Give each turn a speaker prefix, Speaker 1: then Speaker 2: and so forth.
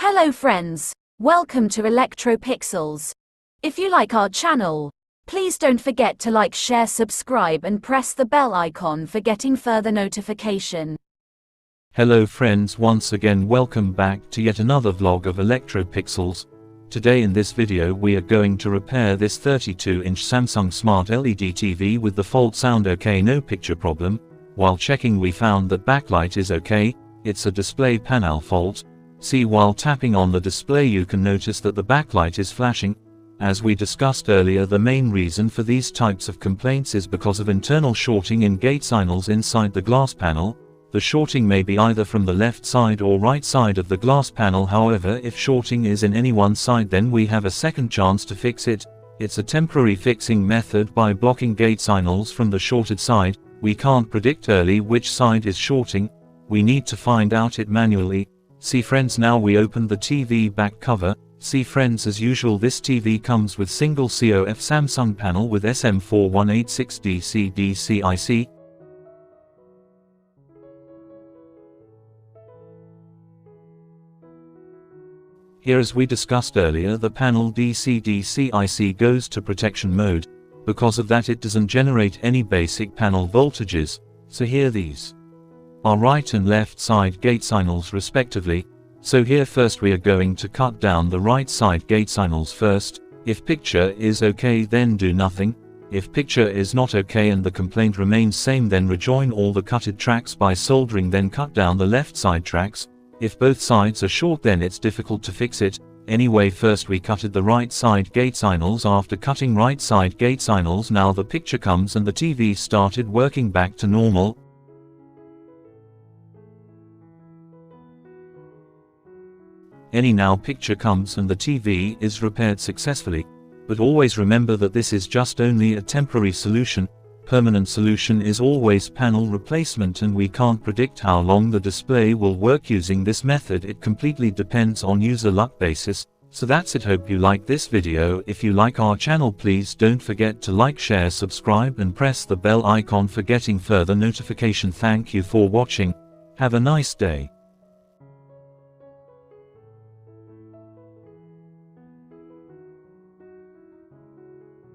Speaker 1: Hello friends, welcome to ElectroPixels. If you like our channel, please don't forget to like, share, subscribe and press the bell icon for getting further notification.
Speaker 2: Hello friends, once again welcome back to yet another vlog of ElectroPixels. Today in this video we are going to repair this 32-inch Samsung Smart LED TV with the fault sound okay, no picture problem. While checking we found that backlight is okay, it's a display panel fault. See, while tapping on the display you can notice that the backlight is flashing. As we discussed earlier, the main reason for these types of complaints is because of internal shorting in Gatesignals inside the glass panel. The shorting may be either from the left side or right side of the glass panel. However, if shorting is in any one side, then we have a second chance to fix it. It's a temporary fixing method by blocking Gatesignals from the shorted side. We can't predict early which side is shorting. We need to find out it manually. See friends, now we open the TV back cover. See friends, as usual this TV comes with single COF Samsung panel with SM4186 Dc IC. Here, as we discussed earlier, the panel DC IC goes to protection mode. Because of that it doesn't generate any basic panel voltages. So here these are right and left side Gatesignals respectively. So here first we are going to cut down the right side Gatesignals first. If picture is okay, then do nothing. If picture is not okay and the complaint remains same, then rejoin all the cutted tracks by soldering, then cut down the left side tracks. If both sides are short, then it's difficult to fix it. Anyway, first we cutted the right side Gatesignals. After cutting right side Gatesignals, now the picture comes and the TV started working back to normal. Now picture comes and the TV is repaired successfully. But always remember that this is just only a temporary solution. Permanent solution is always panel replacement, and we can't predict how long the display will work using this method. It completely depends on user luck basis. So that's it. Hope you like this video. If you like our channel, please don't forget to like, share, subscribe and press the bell icon for getting further notification. Thank you for watching. Have a nice day.